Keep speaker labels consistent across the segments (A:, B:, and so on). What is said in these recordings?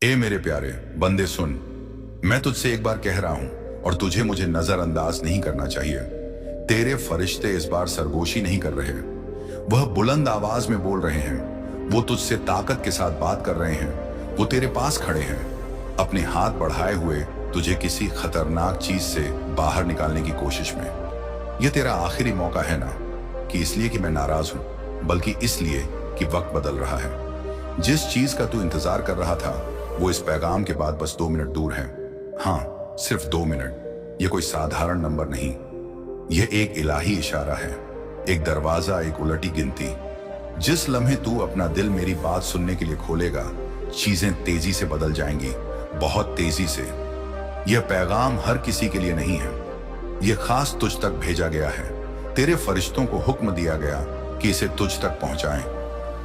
A: ए मेरे प्यारे बंदे सुन, मैं तुझसे एक बार कह रहा हूं और तुझे मुझे नजरअंदाज नहीं करना चाहिए। तेरे फरिश्ते इस बार सरगोशी नहीं कर रहे, वह बुलंद आवाज में बोल रहे हैं। वो तुझसे ताकत के साथ बात कर रहे हैं। वो तेरे पास खड़े हैं, अपने हाथ बढ़ाए हुए तुझे किसी खतरनाक चीज से बाहर निकालने की कोशिश में। यह तेरा आखिरी मौका है ना, कि इसलिए कि मैं नाराज हूं, बल्कि इसलिए कि वक्त बदल रहा है। जिस चीज का तू इंतजार कर रहा था वो इस पैगाम के बाद बस 2 मिनट दूर है। हाँ, सिर्फ 2 मिनट। ये कोई साधारण नंबर नहीं, यह एक इलाही इशारा है, एक दरवाजा, एक उलटी गिनती। जिस लम्हे तू अपना दिल मेरी बात सुनने के लिए खोलेगा, चीजें तेजी से बदल जाएंगी, बहुत तेजी से। यह पैगाम हर किसी के लिए नहीं है, यह खास तुझ तक भेजा गया है। तेरे फरिश्तों को हुक्म दिया गया कि इसे तुझ तक पहुंचाएं।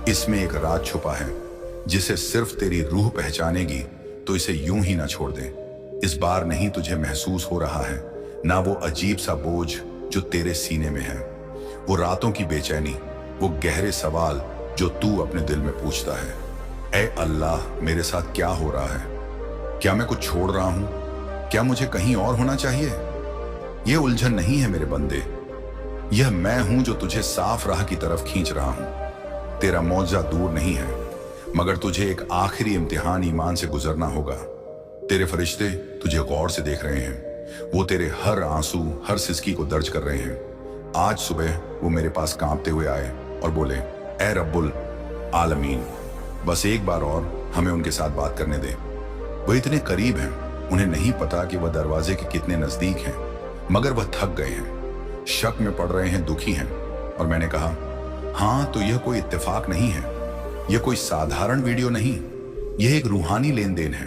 A: इसमें एक राज छुपा है जिसे सिर्फ तेरी रूह पहचानेगी, तो इसे यूं ही ना छोड़ दे। इस बार नहीं तुझे महसूस हो रहा है ना वो अजीब सा बोझ जो तेरे सीने में है, वो रातों की बेचैनी, वो गहरे सवाल जो तू अपने दिल में पूछता है। ऐ अल्लाह, मेरे साथ क्या हो रहा है? क्या मैं कुछ छोड़ रहा हूं? क्या मुझे कहीं और होना चाहिए? यह उलझन नहीं है मेरे बंदे, यह मैं हूं जो तुझे साफ राह की तरफ खींच रहा हूं। तेरा मौजा दूर नहीं है, मगर तुझे एक आखिरी इम्तिहान ईमान से गुजरना होगा। तेरे फरिश्ते तुझे गौर से देख रहे हैं, वो तेरे हर आंसू, हर सिसकी को दर्ज कर रहे हैं। आज सुबह वो मेरे पास कांपते हुए आए और बोले, ऐ रब्बुल आलमीन, बस एक बार और हमें उनके साथ बात करने दे। वो इतने करीब हैं, उन्हें नहीं पता कि वह दरवाजे के कितने नजदीक हैं, मगर वह थक गए हैं, शक में पड़ रहे हैं, दुखी हैं। और मैंने कहा, हाँ, तो यह कोई इत्तेफाक नहीं है, यह कोई साधारण वीडियो नहीं, यह एक रूहानी लेन देन है।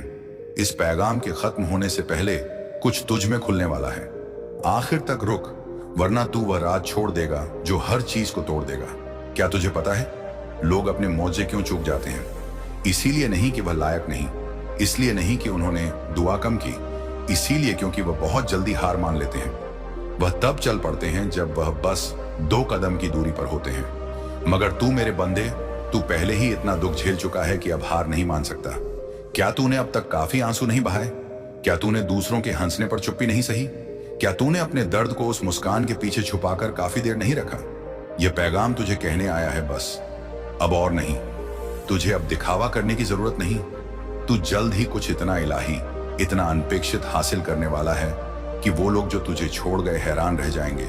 A: इस पैगाम के खत्म होने से पहले कुछ तुझ में खुलने वाला है। आखिर तक रुक, वरना तू वह राज छोड़ देगा जो हर चीज को तोड़ देगा। क्या तुझे पता है लोग अपने मौजे क्यों चूक जाते हैं? इसीलिए नहीं कि वह लायक नहीं, इसलिए नहीं कि उन्होंने दुआ कम की, इसीलिए क्योंकि वह बहुत जल्दी हार मान लेते हैं। वह तब चल पड़ते हैं जब वह बस 2 कदम की दूरी पर होते हैं। मगर तू मेरे बंदे, तू पहले ही इतना दुख झेल चुका है कि अब हार नहीं मान सकता। क्या तूने अब तक काफी आंसू नहीं बहाए? क्या तूने दूसरों के हंसने पर चुप्पी नहीं सही? क्या तूने अपने दर्द को उस मुस्कान के पीछे छुपाकर काफी देर नहीं रखा? यह पैगाम तुझे कहने आया है, बस अब और नहीं। तुझे अब दिखावा करने की जरूरत नहीं। तू जल्द ही कुछ इतना इलाही, इतना अनपेक्षित हासिल करने वाला है कि वो लोग जो तुझे छोड़ गए हैरान रह जाएंगे।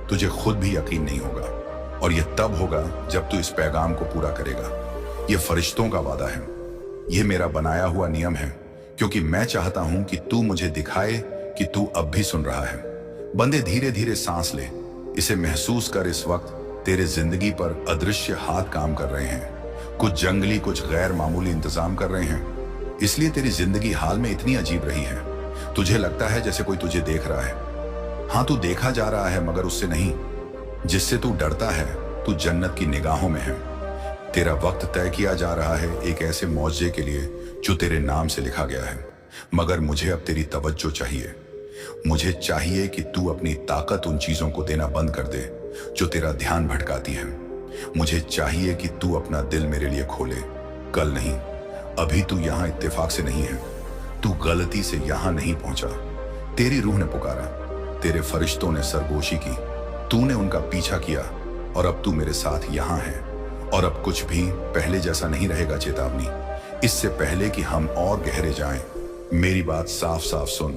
A: तुझे खुद भी यकीन नहीं होगा, और यह तब होगा जब तू इस पैगाम को पूरा करेगा। यह फरिश्तों का वादा है, यह मेरा बनाया हुआ नियम है, क्योंकि मैं चाहता हूं कि तू मुझे दिखाए कि तू अब भी सुन रहा है। बंदे, धीरे धीरे सांस ले, इसे महसूस कर। इस वक्त तेरे जिंदगी पर अदृश्य हाथ काम कर रहे हैं, कुछ जंगली, कुछ गैर मामूली इंतजाम कर रहे हैं। इसलिए तेरी जिंदगी हाल में इतनी अजीब रही है। तुझे लगता है जैसे कोई तुझे देख रहा है। हाँ, तू देखा जा रहा है, मगर उससे नहीं जिससे तू डरता है। तू जन्नत की निगाहों में है। तेरा वक्त तय किया जा रहा है एक ऐसे मौजे के लिए जो तेरे नाम से लिखा गया है। मगर मुझे अब तेरी तवज्जो चाहिए। मुझे चाहिए कि तू अपनी ताकत उन चीजों को देना बंद कर दे जो तेरा ध्यान भटकाती है। मुझे चाहिए कि तू अपना दिल मेरे लिए खोले। कल नहीं, अभी तू यहां इत्तेफाक से नहीं है, तू गलती से यहां नहीं पहुंचा। तेरी रूह ने पुकारा, तेरे फरिश्तों ने सरगोशी की, तूने उनका पीछा किया, और अब तू मेरे साथ यहां है। और अब कुछ भी पहले जैसा नहीं रहेगा। चेतावनी, इससे पहले कि हम और गहरे जाएं, मेरी बात साफ साफ सुन।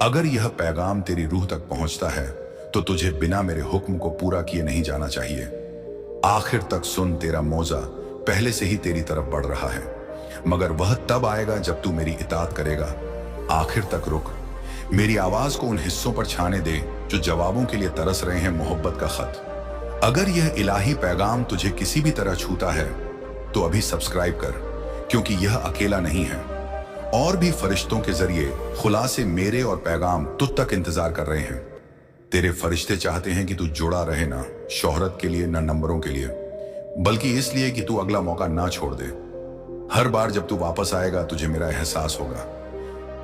A: अगर यह पैगाम तेरी रूह तक पहुंचता है तो तुझे बिना मेरे हुक्म को पूरा किए नहीं जाना चाहिए। आखिर तक सुन, तेरा मौजा पहले से ही तेरी तरफ बढ़ रहा है, मगर वह तब आएगा जब तू मेरी इताअत करेगा। आखिर तक रुक, मेरी आवाज को उन हिस्सों पर छाने दे जो जवाबों के लिए तरस रहे हैं, मोहब्बत का खत। अगर यह इलाही पैगाम तुझे किसी भी तरह छूता है तो अभी सब्सक्राइब कर, क्योंकि यह अकेला नहीं है। और भी फरिश्तों के जरिए खुलासे मेरे और पैगाम तुझ तक इंतजार कर रहे हैं। तेरे फरिश्ते चाहते हैं कि तू जुड़ा रहे, ना शोहरत के लिए, ना नंबरों के लिए, बल्कि इसलिए कि तू अगला मौका ना छोड़ दे। हर बार जब तू वापस आएगा तुझे मेरा एहसास होगा।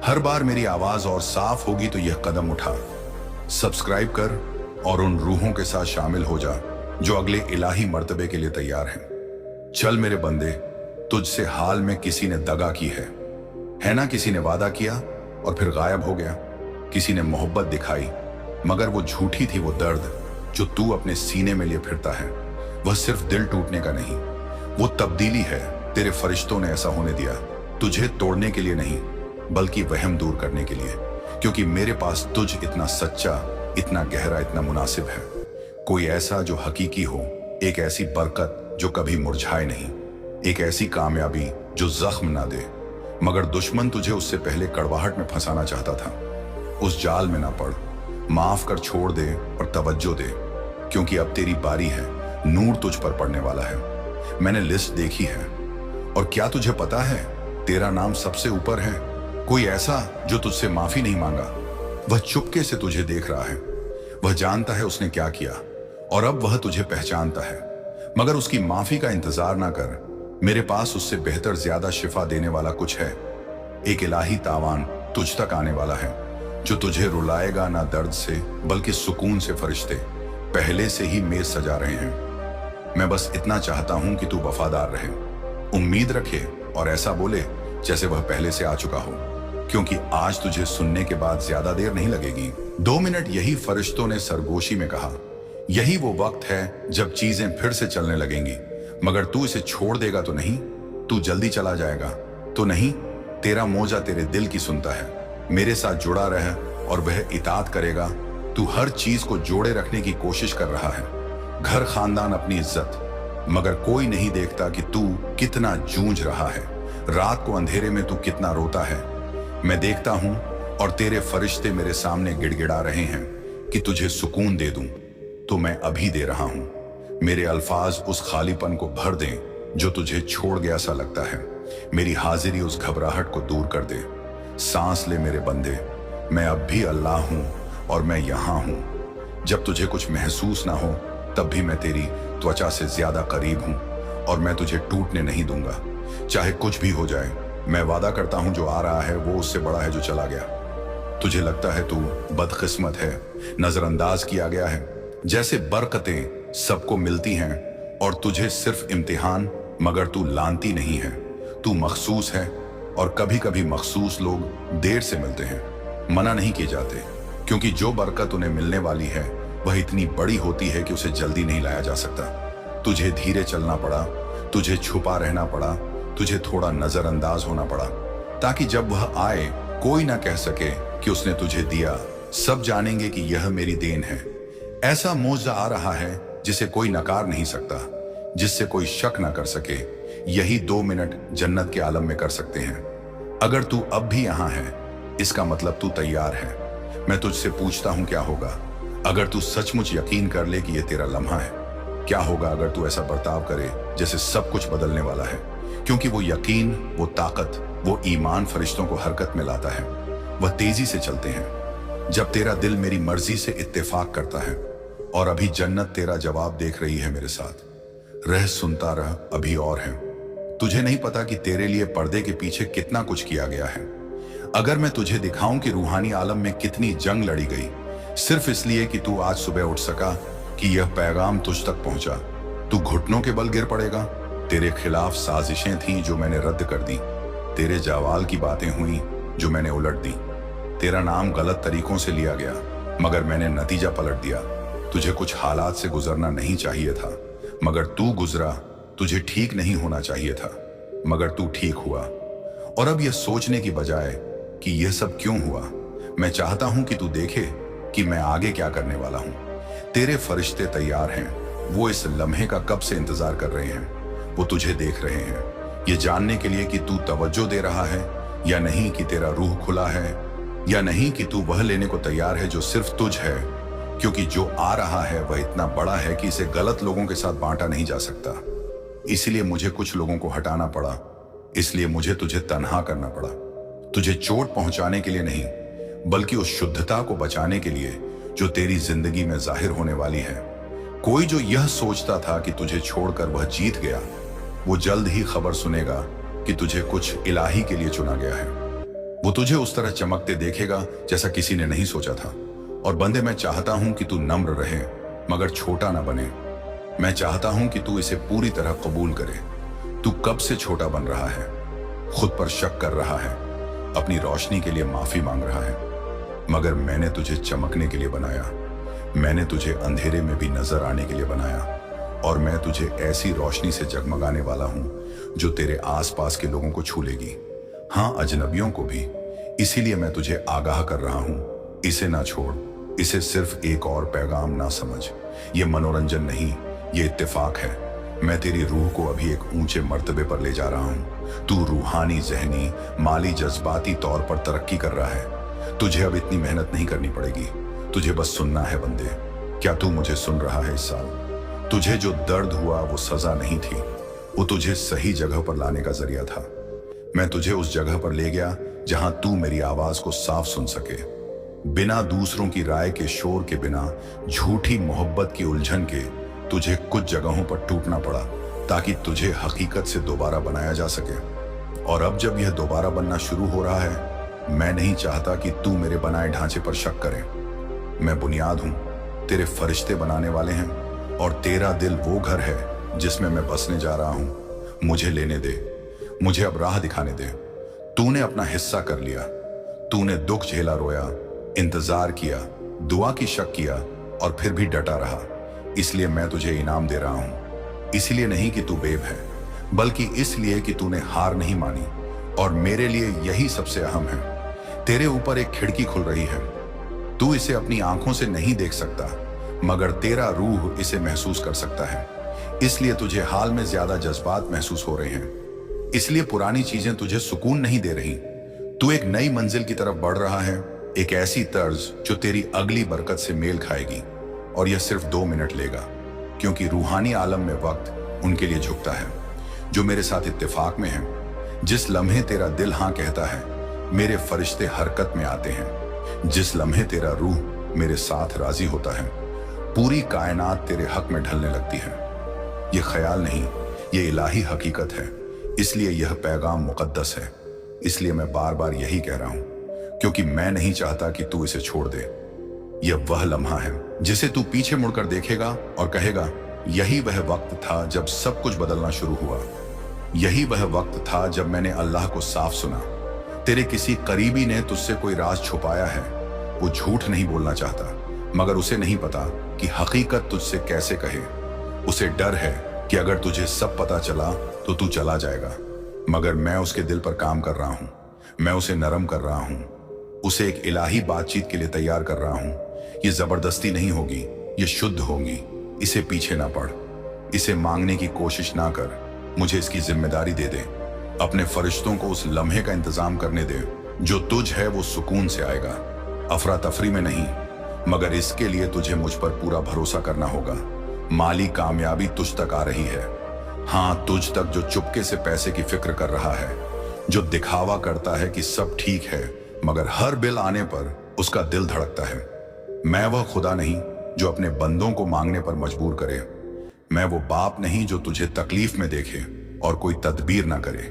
A: हर बार मेरी आवाज और साफ होगी तो यह कदम उठा, सब्सक्राइब कर और उन रूहों के साथ शामिल हो जा जो अगले इलाही मर्तबे के लिए तैयार हैं। चल मेरे बंदे, तुझसे हाल में किसी ने दगा की है, है ना, किसी ने वादा किया और फिर गायब हो गया। किसी ने मोहब्बत दिखाई, मगर वो झूठी थी। वो दर्द जो तू अपने सीने में लिए फिरता है, वह सिर्फ दिल टूटने का नहीं, वो तब्दीली है। तेरे फरिश्तों ने ऐसा होने दिया, तुझे तोड़ने के लिए नहीं, बल्कि वहम दूर करने के लिए। क्योंकि मेरे पास तुझ इतना सच्चा, इतना गहरा, इतना मुनासिब है। कोई ऐसा जो हकीकी हो, एक ऐसी बरकत जो कभी मुरझाए नहीं, एक ऐसी कामयाबी जो जख्म ना दे। मगर दुश्मन तुझे उससे पहले कड़वाहट में फंसाना चाहता था। उस जाल में ना पड़, माफ कर, छोड़ दे और तवज्जो दे, क्योंकि अब तेरी बारी है। नूर तुझ पर पड़ने वाला है। मैंने लिस्ट देखी है, और क्या तुझे पता है, तेरा नाम सबसे ऊपर है। कोई ऐसा जो तुझसे माफी नहीं मांगा। वह चुपके से तुझे देख रहा है। वह जानता है उसने क्या किया, और अब वह तुझे पहचानता है। मगर उसकी माफी का इंतजार ना कर। मेरे पास उससे बेहतर, ज्यादा शिफा देने वाला कुछ है। एक इलाही तावान तुझ तक आने वाला है, जो तुझे रुलाएगा ना दर्द से, बल्कि सुकून से। फरिश्ते पहले से ही मेज सजा रहे हैं। मैं बस इतना चाहता हूं कि तू वफादार रहे, उम्मीद रखे, और ऐसा बोले जैसे वह पहले से आ चुका हो। क्योंकि आज तुझे सुनने के बाद ज्यादा देर नहीं लगेगी। 2 मिनट, यही फरिश्तों ने सरगोशी में कहा। यही वो वक्त है जब चीजें फिर से चलने लगेंगी। मगर तू इसे छोड़ देगा तो नहीं, तू जल्दी चला जाएगा तो नहीं। तेरा मौजा तेरे दिल की सुनता है। मेरे साथ जुड़ा रह और वह इताअत करेगा। तू हर चीज को जोड़े रखने की कोशिश कर रहा है, घर, खानदान, अपनी इज्जत। मगर कोई नहीं देखता कि तू कितना जूझ रहा है। रात को अंधेरे में तू कितना रोता है। मैं देखता हूं, और तेरे फरिश्ते मेरे सामने गिड़गिड़ा रहे हैं कि तुझे सुकून दे दूं, तो मैं अभी दे रहा हूं। मेरे अल्फाज उस खालीपन को भर दें जो तुझे छोड़ गया सा लगता है। मेरी हाजिरी उस घबराहट को दूर कर दे। सांस ले मेरे बंदे, मैं अब भी अल्लाह हूं, और मैं यहां हूं। जब तुझे कुछ महसूस ना हो, तब भी मैं तेरी त्वचा से ज्यादा करीब हूं, और मैं तुझे टूटने नहीं दूंगा, चाहे कुछ भी हो जाए। मैं वादा करता हूं, जो आ रहा है वो उससे बड़ा है जो चला गया। तुझे लगता है तू बदकिस्मत है, नजरअंदाज किया गया है, जैसे बरकतें सबको मिलती हैं और तुझे सिर्फ इम्तिहान। मगर तू लानती नहीं है, तू मखसूस है, और कभी कभी मखसूस लोग देर से मिलते हैं, मना नहीं किए जाते। क्योंकि जो बरकत उन्हें मिलने वाली है वह इतनी बड़ी होती है कि उसे जल्दी नहीं लाया जा सकता। तुझे धीरे चलना पड़ा, तुझे छुपा रहना पड़ा, तुझे थोड़ा नजरअंदाज होना पड़ा, ताकि जब वह आए कोई ना कह सके कि उसने तुझे दिया। सब जानेंगे कि यह मेरी देन है। ऐसा मौजा आ रहा है जिसे कोई नकार नहीं सकता, जिससे कोई शक ना कर सके। यही 2 मिनट जन्नत के आलम में कर सकते हैं। अगर तू अब भी यहां है, इसका मतलब तू तैयार है। मैं तुझसे पूछता हूं, क्या होगा अगर तू सचमुच यकीन कर ले कि यह तेरा लम्हा है? क्या होगा अगर तू ऐसा बर्ताव करे जैसे सब कुछ बदलने वाला है? क्योंकि वो यकीन, वो ताकत, वो ईमान फरिश्तों को हरकत में लाता है। वह तेजी से चलते हैं जब तेरा दिल मेरी मर्जी से इत्तेफाक करता है। और अभी जन्नत तेरा जवाब देख रही है मेरे साथ। रह, सुनता रह, अभी और है। तुझे नहीं पता कि तेरे लिए पर्दे के पीछे कितना कुछ किया गया है। अगर मैं तुझे दिखाऊं कि रूहानी आलम में कितनी जंग लड़ी गई, सिर्फ इसलिए कि तू आज सुबह उठ सका, कि यह पैगाम तुझ तक पहुंचा, तू घुटनों के बल गिर पड़ेगा। तेरे खिलाफ साजिशें थीं जो मैंने रद्द कर दी। तेरे जावाल की बातें हुई जो मैंने उलट दी। तेरा नाम गलत तरीकों से लिया गया, मगर मैंने नतीजा पलट दिया। तुझे कुछ हालात से गुजरना नहीं चाहिए था, मगर तू गुजरा। तुझे ठीक नहीं होना चाहिए था, मगर तू ठीक हुआ। और अब यह सोचने की बजाय कि यह सब क्यों हुआ, मैं चाहता हूं कि तू देखे कि मैं आगे क्या करने वाला हूं। तेरे फरिश्ते तैयार हैं। वो इस लम्हे का कब से इंतजार कर रहे हैं। वो तुझे देख रहे हैं, ये जानने के लिए कि तू तवज्जो दे रहा है या नहीं, कि तेरा रूह खुला है या नहीं, कि तू वह लेने को तैयार है जो सिर्फ तुझ है। क्योंकि जो आ रहा है वह इतना बड़ा है कि इसे गलत लोगों के साथ बांटा नहीं जा सकता। इसलिए मुझे कुछ लोगों को हटाना पड़ा, इसलिए मुझे तुझे तन्हा करना पड़ा। तुझे चोट पहुंचाने के लिए नहीं, बल्कि उस शुद्धता को बचाने के लिए जो तेरी जिंदगी में जाहिर होने वाली है। कोई जो यह सोचता था कि तुझे छोड़कर वह जीत गया, वो जल्द ही खबर सुनेगा कि तुझे कुछ इलाही के लिए चुना गया है। वो तुझे उस तरह चमकते देखेगा जैसा किसी ने नहीं सोचा था। और बंदे, मैं चाहता हूं कि तू नम्र रहे, मगर छोटा ना बने। मैं चाहता हूं कि तू इसे पूरी तरह कबूल करे। तू कब से छोटा बन रहा है, खुद पर शक कर रहा है, अपनी रोशनी के लिए माफी मांग रहा है, मगर मैंने तुझे चमकने के लिए बनाया। मैंने तुझे अंधेरे में भी नजर आने के लिए बनाया, और मैं तुझे ऐसी रोशनी से जगमगाने वाला हूं जो तेरे आसपास के लोगों को छू लेगी, हाँ, अजनबियों को भी। इसीलिए मैं तुझे आगाह कर रहा हूं, इसे ना छोड़, इसे सिर्फ एक और पैगाम ना समझ। ये मनोरंजन नहीं, ये इत्तेफाक है। मैं तेरी रूह को अभी एक ऊंचे मर्तबे पर ले जा रहा हूं। तू रूहानी, जहनी, माली, जज्बाती तौर पर तरक्की कर रहा है। तुझे अब इतनी मेहनत नहीं करनी पड़ेगी, तुझे बस सुनना है बंदे। क्या तू मुझे सुन रहा है? इस साल तुझे जो दर्द हुआ वो सजा नहीं थी, वो तुझे सही जगह पर लाने का जरिया था। मैं तुझे उस जगह पर ले गया जहां तू मेरी आवाज को साफ सुन सके, बिना दूसरों की राय के, शोर के, बिना झूठी मोहब्बत की उलझन के। तुझे कुछ जगहों पर टूटना पड़ा ताकि तुझे हकीकत से दोबारा बनाया जा सके। और अब जब यह दोबारा बनना शुरू हो रहा है, मैं नहीं चाहता कि तू मेरे बनाए ढांचे पर शक करे। मैं बुनियाद हूं, तेरे फरिश्ते बनाने वाले हैं, और तेरा दिल वो घर है जिसमें मैं बसने जा रहा हूं। मुझे लेने दे, मुझे अब राह दिखाने दे। तूने अपना हिस्सा कर लिया, तूने दुख झेला, रोया, इंतजार किया, दुआ की शक किया, और फिर भी डटा रहा। इसलिए मैं तुझे इनाम दे रहा हूं। इसलिए नहीं कि तू बेब है, बल्कि इसलिए कि तूने हार नहीं मानी। और मेरे लिए यही सबसे अहम है। तेरे ऊपर एक खिड़की खुल रही है। तू इसे अपनी आंखों से नहीं देख सकता, मगर तेरा रूह इसे महसूस कर सकता है। इसलिए तुझे हाल में ज्यादा जज्बात महसूस हो रहे हैं। इसलिए पुरानी चीजें तुझे सुकून नहीं दे रही। तू एक नई मंजिल की तरफ बढ़ रहा है, एक ऐसी तर्ज जो तेरी अगली बरकत से मेल खाएगी। और यह सिर्फ 2 मिनट लेगा, क्योंकि रूहानी आलम में वक्त उनके लिए झुकता है जो मेरे साथ इत्तेफाक में है। जिस लम्हे तेरा दिल हाँ कहता है, मेरे फरिश्ते हरकत में आते हैं। जिस लम्हे तेरा रूह मेरे साथ राजी होता है, पूरी कायनात तेरे हक में ढलने लगती है। ये ख्याल नहीं, ये इलाही हकीकत है। इसलिए यह पैगाम मुकद्दस है। इसलिए मैं बार बार यही कह रहा हूं, क्योंकि मैं नहीं चाहता कि तू इसे छोड़ दे। यह वह लम्हा है जिसे तू पीछे मुड़कर देखेगा और कहेगा, यही वह वक्त था जब सब कुछ बदलना शुरू हुआ। यही वह वक्त था जब मैंने अल्लाह को साफ सुना। तेरे किसी करीबी ने तुझसे कोई राज छुपाया है। वो झूठ नहीं बोलना चाहता, मगर उसे नहीं पता कि हकीकत तुझसे कैसे कहे। उसे डर है कि अगर तुझे सब पता चला तो तू चला जाएगा। मगर मैं उसके दिल पर काम कर रहा हूं। मैं उसे नरम कर रहा हूं, उसे एक इलाही बातचीत के लिए तैयार कर रहा हूं। ये जबरदस्ती नहीं होगी, ये शुद्ध होगी। इसे पीछे ना पड़, इसे मांगने की कोशिश ना कर। मुझे इसकी जिम्मेदारी दे दे। अपने फरिश्तों को उस लम्हे का इंतजाम करने दे जो तुझ है वो सुकून से आएगा, अफरा तफरी में नहीं। मगर इसके लिए तुझे मुझ पर पूरा भरोसा करना होगा। माली कामयाबी तुझ तक आ रही है, हाँ, तुझ तक जो चुपके से पैसे की फिक्र कर रहा है, जो दिखावा करता है कि सब ठीक है, मगर हर बिल आने पर उसका दिल धड़कता है। मैं वह खुदा नहीं जो अपने बंदों को मांगने पर मजबूर करे। मैं वो बाप नहीं जो तुझे तकलीफ में देखे और कोई तदबीर ना करे।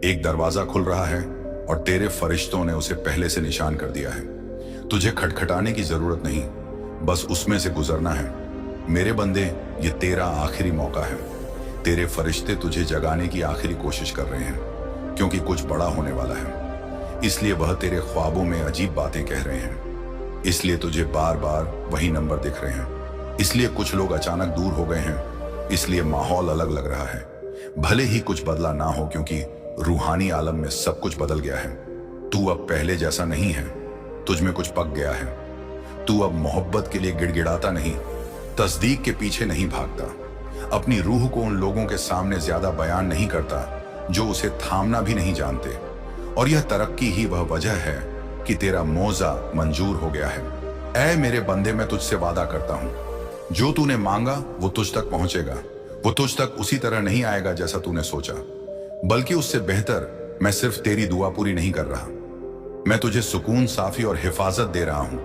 A: एक दरवाजा खुल रहा है और तेरे फरिश्तों ने उसे पहले से निशान कर दिया है। तुझे खटखटाने की जरूरत नहीं, बस उसमें से गुजरना है। मेरे बंदे, ये तेरा आखिरी मौका है। तेरे फरिश्ते तुझे जगाने की आखिरी कोशिश कर रहे हैं, क्योंकि कुछ बड़ा होने वाला है। इसलिए वह तेरे ख्वाबों में अजीब बातें कह रहे हैं। इसलिए तुझे बार बार वही नंबर दिख रहे हैं। इसलिए कुछ लोग अचानक दूर हो गए हैं। इसलिए माहौल अलग लग रहा है। भले ही कुछ बदला ना हो, क्योंकि रूहानी आलम में सब कुछ बदल गया है। तू अब पहले जैसा नहीं है, तुझ में कुछ पक गया है। तू अब मोहब्बत के लिए गिड़गिड़ाता नहीं, तस्दीक के पीछे नहीं भागता, अपनी रूह को उन लोगों के सामने ज्यादा बयान नहीं करता जो उसे थामना भी नहीं जानते। और यह तरक्की ही वह वजह है कि तेरा मौजा मंजूर हो गया है। ऐ मेरे बंदे, मैं तुझसे वादा करता हूं, जो तूने मांगा वो तुझ तक पहुंचेगा। वो तुझ तक उसी तरह नहीं आएगा जैसा तूने सोचा, बल्कि उससे बेहतर। मैं सिर्फ तेरी दुआ पूरी नहीं कर रहा, मैं तुझे सुकून, साफी और हिफाजत दे रहा हूं,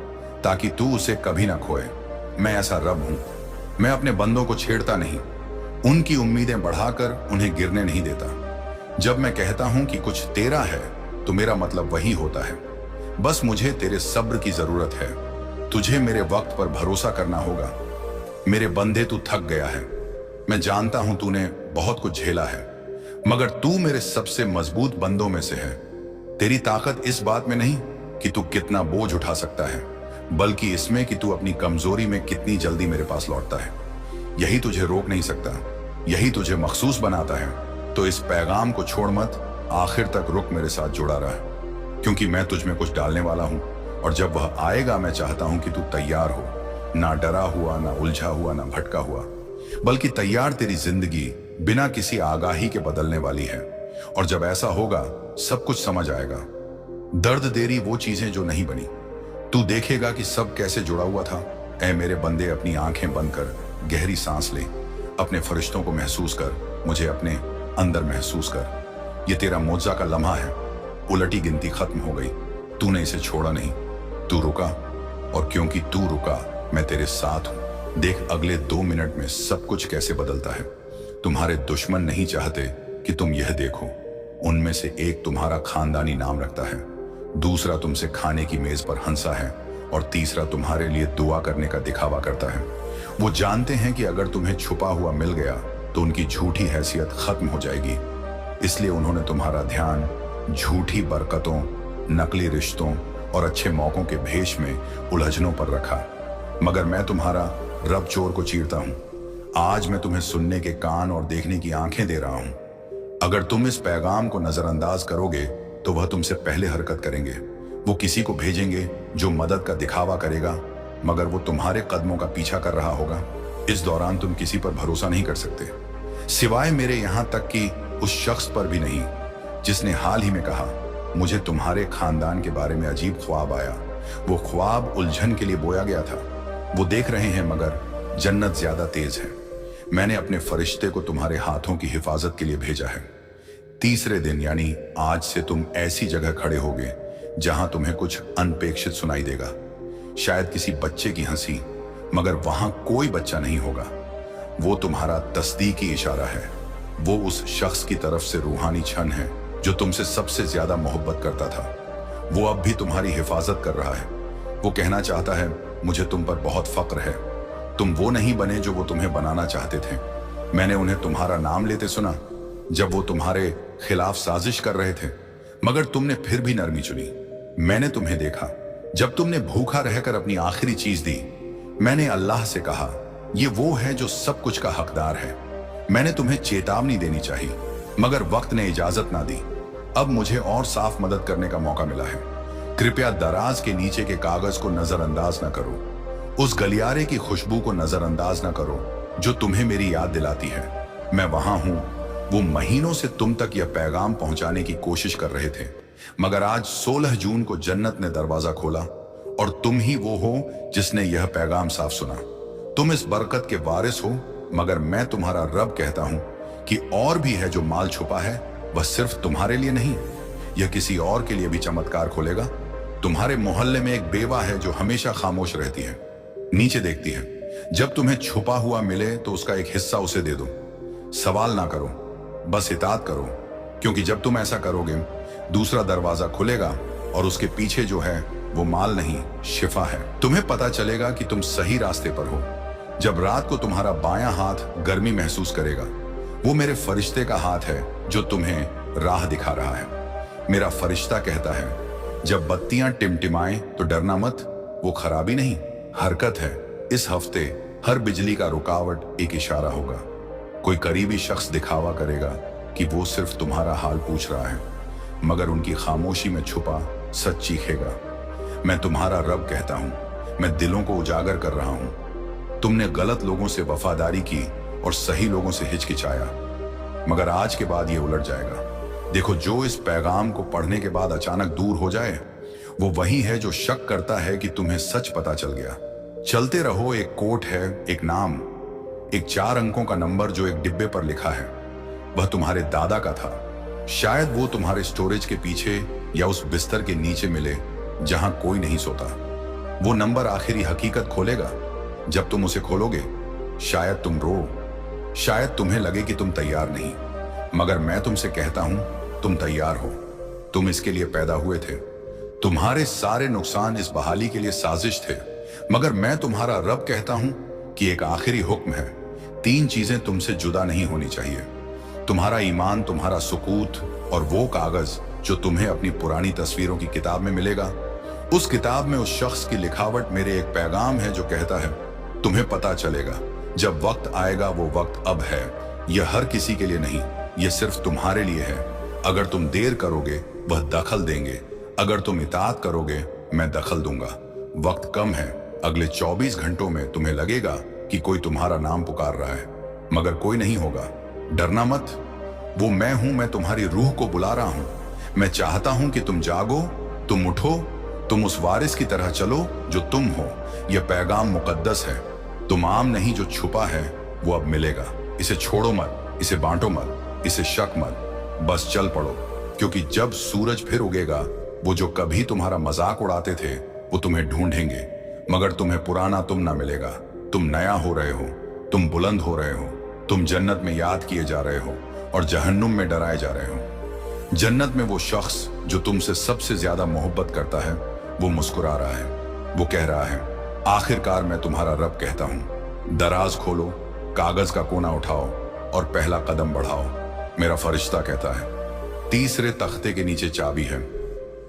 A: ताकि तू उसे कभी ना खोए। मैं ऐसा रब हूं, मैं अपने बंदों को छेड़ता नहीं, उनकी उम्मीदें बढ़ाकर उन्हें गिरने नहीं देता। जब मैं कहता हूं कि कुछ तेरा है, तो मेरा मतलब वही होता है। बस मुझे तेरे सब्र की जरूरत है। तुझे मेरे वक्त पर भरोसा करना होगा। मेरे बंदे, तू थक गया है। मैं जानता हूं तूने बहुत कुछ झेला है, मगर तू मेरे सबसे मजबूत बंदों में से है। तेरी ताकत इस बात में नहीं कि तू कितना बोझ उठा सकता है, बल्कि इसमें कि तू अपनी कमजोरी में कितनी जल्दी मेरे पास लौटता है। यही तुझे रोक नहीं सकता, यही तुझे मखसूस बनाता है। तो इस पैगाम को छोड़ मत, आखिर तक रुक, मेरे साथ जुड़ा रहा, क्योंकि मैं तुझ में कुछ डालने वाला हूं। और जब वह आएगा, मैं चाहता हूं कि तू तैयार हो, ना डरा हुआ, ना उलझा हुआ, ना भटका हुआ, बल्कि तैयार तेरी जिंदगी बिना किसी आगाही के बदलने वाली है। और जब ऐसा होगा, सब कुछ समझ आएगा। दर्द देरी वो चीजें जो नहीं बनी, तू देखेगा कि सब कैसे जुड़ा हुआ था। ऐ मेरे बंदे, अपनी आंखें बंद कर, गहरी सांस ले, अपने फरिश्तों को महसूस कर, मुझे अपने अंदर महसूस कर। ये तेरा मौजा का लम्हा है, उलटी गिनती खत्म हो गई। तूने इसे छोड़ा नहीं, तू रुका, और क्योंकि तू रुका, मैं तेरे साथ हूं। देख अगले 2 मिनट में सब कुछ कैसे बदलता है। तुम्हारे दुश्मन नहीं चाहते कि तुम यह देखो। उनमें से एक तुम्हारा खानदानी नाम रखता है, दूसरा तुमसे खाने की मेज पर हंसा है, और तीसरा तुम्हारे लिए दुआ करने का दिखावा करता है। वो जानते हैं कि अगर तुम्हें छुपा हुआ मिल गया तो उनकी झूठी हैसियत खत्म हो जाएगी। इसलिए उन्होंने तुम्हारा ध्यान झूठी बरकतों, नकली रिश्तों और अच्छे मौकों के भेष में उलझनों पर रखा। मगर मैं तुम्हारा रब चोर को चीरता हूं। आज मैं तुम्हें सुनने के कान और देखने की आंखें दे रहा हूं। अगर तुम इस पैगाम को नजरअंदाज करोगे तो वह तुमसे पहले हरकत करेंगे। वो किसी को भेजेंगे जो मदद का दिखावा करेगा, मगर वो तुम्हारे कदमों का पीछा कर रहा होगा। इस दौरान तुम किसी पर भरोसा नहीं कर सकते, सिवाय मेरे, यहां तक कि उस शख्स पर भी नहीं जिसने हाल ही में कहा, मुझे तुम्हारे खानदान के बारे में अजीब ख्वाब आया। वो ख्वाब उलझन के लिए बोया गया था। वो देख रहे हैं, मगर जन्नत ज्यादा तेज है। मैंने अपने फरिश्ते को तुम्हारे हाथों की हिफाजत के लिए भेजा है। तीसरे दिन यानी आज से तुम ऐसी जगह खड़े होगे जहां तुम्हें कुछ अनपेक्षित सुनाई देगा। शायद किसी बच्चे की हंसी, मगर वहां कोई बच्चा नहीं होगा। वो तुम्हारा तस्दीकी इशारा है। वो उस शख्स की तरफ से रूहानी क्षण है जो तुमसे सबसे ज्यादा मोहब्बत करता था। वो अब भी तुम्हारी हिफाजत कर रहा है। वो कहना चाहता है, मुझे तुम पर बहुत फक्र है। तुम वो नहीं बने जो वो तुम्हें बनाना चाहते थे। मैंने उन्हें तुम्हारा नाम लेते सुना जब वो तुम्हारे खिलाफ साजिश कर रहे थे, मगर तुमने फिर भी नरमी चुनी। मैंने तुम्हें देखा जब तुमने भूखा रहकर अपनी आखिरी चीज दी। मैंने अल्लाह से कहा, ये वो है जो सब कुछ का हकदार है। मैंने तुम्हें चेतावनी देनी चाहिए, मगर वक्त ने इजाजत ना दी। अब मुझे और साफ मदद करने का मौका मिला है। कृपया दराज के नीचे के कागज को नजरअंदाज ना करो। उस गलियारे की खुशबू को नजरअंदाज ना करो जो तुम्हें मेरी याद दिलाती है। मैं वहां हूं। वो महीनों से तुम तक यह पैगाम पहुंचाने की कोशिश कर रहे थे, मगर आज 16 जून को जन्नत ने दरवाजा खोला, और तुम ही वो हो जिसने यह पैगाम साफ सुना। तुम इस बरकत के वारिस हो, मगर मैं तुम्हारा रब कहता हूं कि और भी है जो माल छुपा है। वह सिर्फ तुम्हारे लिए नहीं, यह किसी और के लिए भी चमत्कार खोलेगा। तुम्हारे मोहल्ले में एक बेवा है जो हमेशा खामोश रहती है, नीचे देखती है। जब तुम्हें छुपा हुआ मिले तो उसका एक हिस्सा उसे दे दो। सवाल ना करो, बस इताअत करो, क्योंकि जब तुम ऐसा करोगे दूसरा दरवाजा खुलेगा, और उसके पीछे जो है वो माल नहीं, शिफा है। तुम्हें पता चलेगा कि तुम सही रास्ते पर हो जब रात को तुम्हारा बायां हाथ गर्मी महसूस करेगा। वो मेरे फरिश्ते का हाथ है जो तुम्हें राह दिखा रहा है। मेरा फरिश्ता कहता है, जब बत्तियां टिमटिमाएं तो डरना मत, वो खराबी नहीं, हरकत है। इस हफ्ते हर बिजली का रुकावट एक इशारा होगा। कोई करीबी शख्स दिखावा करेगा कि वो सिर्फ तुम्हारा हाल पूछ रहा है, मगर उनकी खामोशी में छुपा सच चीखेगा। मैं तुम्हारा रब कहता हूं, मैं दिलों को उजागर कर रहा हूं। तुमने गलत लोगों से वफादारी की और सही लोगों से हिचकिचाया, मगर आज के बाद ये उलट जाएगा। देखो, जो इस पैगाम को पढ़ने के बाद अचानक दूर हो जाए, वो वही है जो शक करता है कि तुम्हें सच पता चल गया। चलते रहो। एक कोट है, एक नाम, एक 4 अंकों का नंबर जो एक डिब्बे पर लिखा है। वह तुम्हारे दादा का था। शायद वो तुम्हारे स्टोरेज के पीछे या उस बिस्तर के नीचे मिले जहां कोई नहीं सोता। वो नंबर आखिरी हकीकत खोलेगा। जब तुम उसे खोलोगे, शायद तुम रो, शायद तुम्हें लगे कि तुम तैयार नहीं, मगर मैं तुमसे कहता हूं, तुम तैयार हो। तुम इसके लिए पैदा हुए थे। तुम्हारे सारे नुकसान इस बहाली के लिए साजिश थे, मगर मैं तुम्हारा रब कहता हूं कि एक आखिरी हुक्म है। 3 चीजें तुमसे जुदा नहीं होनी चाहिए, तुम्हारा ईमान, तुम्हारा सुकूत और वो कागज जो तुम्हें अपनी पुरानी तस्वीरों की किताब में मिलेगा। उस किताब में उस शख्स की लिखावट मेरे एक पैगाम है जो कहता है तुम्हें पता चलेगा, जब वक्त आएगा वो वक्त अब है। यह हर किसी के लिए नहीं, यह सिर्फ तुम्हारे लिए है। अगर तुम देर करोगे वह दखल देंगे, अगर तुम इताअत करोगे मैं दखल दूंगा। वक्त कम है, अगले 24 घंटों में तुम्हें लगेगा कि कोई तुम्हारा नाम पुकार रहा है, मगर कोई नहीं होगा। डरना मत, वो मैं हूं, मैं तुम्हारी रूह को बुला रहा हूं। मैं चाहता हूं कि तुम जागो, तुम उठो, तुम उस वारिस की तरह चलो जो तुम हो। यह पैगाम मुकद्दस है, तुम आम नहीं, जो छुपा है वो अब मिलेगा। इसे छोड़ो मत, इसे बांटो मत, इसे शक मत, बस चल पड़ो, क्योंकि जब सूरज फिर उगेगा वो जो कभी तुम्हारा मजाक उड़ाते थे वो तुम्हें ढूंढेंगे, मगर तुम्हें पुराना तुम ना मिलेगा। तुम नया हो रहे हो, तुम बुलंद हो रहे हो, तुम जन्नत में याद किए जा रहे हो और जहन्नुम में डराए जा रहे हो। जन्नत में वो शख्स जो तुमसे सबसे ज्यादा मोहब्बत करता है वो मुस्कुरा रहा है, वो कह रहा है आखिरकार मैं तुम्हारा रब कहता हूं। दराज खोलो, कागज का कोना उठाओ और पहला कदम बढ़ाओ। मेरा फरिश्ता कहता है तीसरे तख्ते के नीचे चाबी है,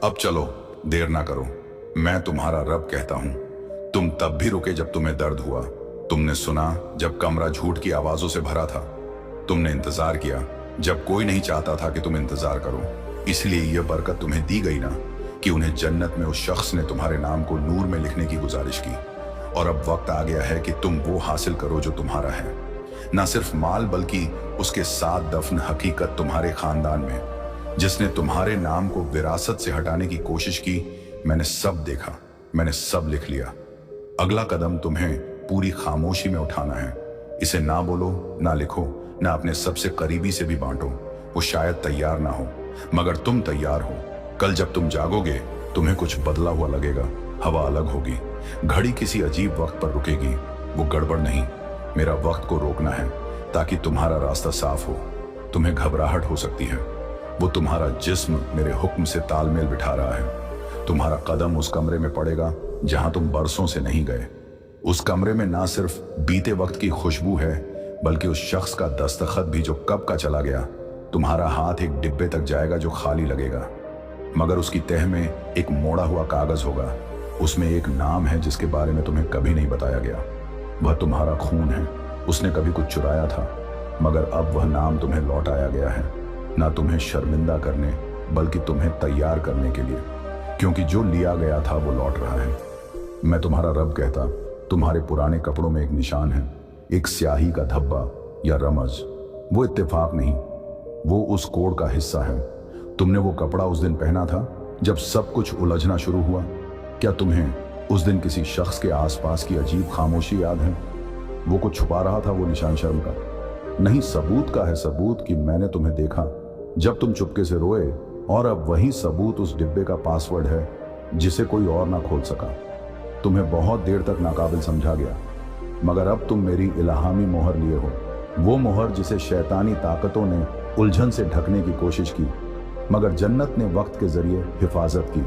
A: अब चलो, देर ना करो। मैं तुम्हारा रब कहता हूं। तुम तब भी रुके जब तुम्हें दर्द हुआ, तुमने सुना जब कमरा झूठ की आवाजों से भरा था, तुमने इंतजार किया जब कोई नहीं चाहता था कि तुम इंतजार करो। इसलिए यह बरकत तुम्हें दी गई ना कि उन्हें जन्नत में उस शख्स ने तुम्हारे नाम को नूर में लिखने की गुजारिश की। और अब वक्त आ गया है कि तुम वो हासिल करो जो तुम्हारा है, ना सिर्फ माल बल्कि उसके साथ दफन हकीकत तुम्हारे खानदान में, जिसने तुम्हारे नाम को विरासत से हटाने की कोशिश की। मैंने सब देखा, मैंने सब लिख लिया। अगला कदम तुम्हें पूरी खामोशी में उठाना है। इसे ना बोलो, ना लिखो, ना अपने सबसे करीबी से भी बांटो। वो शायद तैयार ना हो, मगर तुम तैयार हो। कल जब तुम जागोगे तुम्हें कुछ बदला हुआ लगेगा, हवा अलग होगी, घड़ी किसी अजीब वक्त पर रुकेगी। वो गड़बड़ नहीं, मेरा वक्त को रोकना है ताकि तुम्हारा रास्ता साफ हो। तुम्हें घबराहट हो सकती है, वो तुम्हारा जिस्म मेरे हुक्म से तालमेल बिठा रहा है। तुम्हारा कदम उस कमरे में पड़ेगा जहां तुम बरसों से नहीं गए। उस कमरे में ना सिर्फ बीते वक्त की खुशबू है, बल्कि उस शख्स का दस्तखत भी जो कब का चला गया। तुम्हारा हाथ एक डिब्बे तक जाएगा जो खाली लगेगा, मगर उसकी तह में एक मोड़ा हुआ कागज होगा। उसमें एक नाम है जिसके बारे में तुम्हें कभी नहीं बताया गया। वह तुम्हारा खून है, उसने कभी कुछ चुराया था, मगर अब वह नाम तुम्हें लौट आया गया है, ना तुम्हें शर्मिंदा करने बल्कि तुम्हें तैयार करने के लिए, क्योंकि जो लिया गया था वो लौट रहा है। मैं तुम्हारा रब कहता, तुम्हारे पुराने कपड़ों में एक निशान है, एक स्याही का धब्बा या रमज। वो इत्तेफाक नहीं, वो उस कोड का हिस्सा है। तुमने वो कपड़ा उस दिन पहना था जब सब कुछ उलझना शुरू हुआ। क्या तुम्हें उस दिन किसी शख्स के आसपास की अजीब खामोशी याद है? वो कुछ छुपा रहा था, वो निशान शर्म का नहीं, सबूत का है। सबूत कि मैंने तुम्हें देखा जब तुम चुपके से रोए, और अब वही सबूत उस डिब्बे का पासवर्ड है जिसे कोई और ना खोल सका। तुम्हें बहुत देर तक नाकाबिल समझा गया, मगर अब तुम मेरी इल्हामी मोहर लिए हो, वो मोहर जिसे शैतानी ताकतों ने उलझन से ढकने की कोशिश की, मगर जन्नत ने वक्त के जरिए हिफाजत की।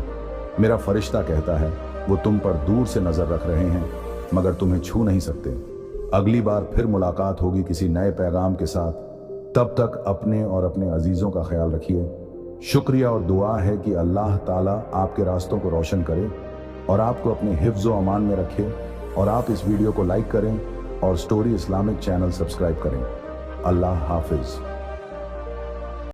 A: मेरा फरिश्ता कहता है वो तुम पर दूर से नजर रख रहे हैं, मगर तुम्हें छू नहीं सकते। अगली बार फिर मुलाकात होगी किसी नए पैगाम के साथ। तब तक अपने और अपने अजीजों का ख्याल रखिए। शुक्रिया और दुआ है कि अल्लाह ताला आपके रास्तों को रोशन करे और आपको अपने हिफ्ज़ व अमान में रखे। और आप इस वीडियो को लाइक करें और स्टोरी इस्लामिक चैनल सब्सक्राइब करें। अल्लाह हाफिज।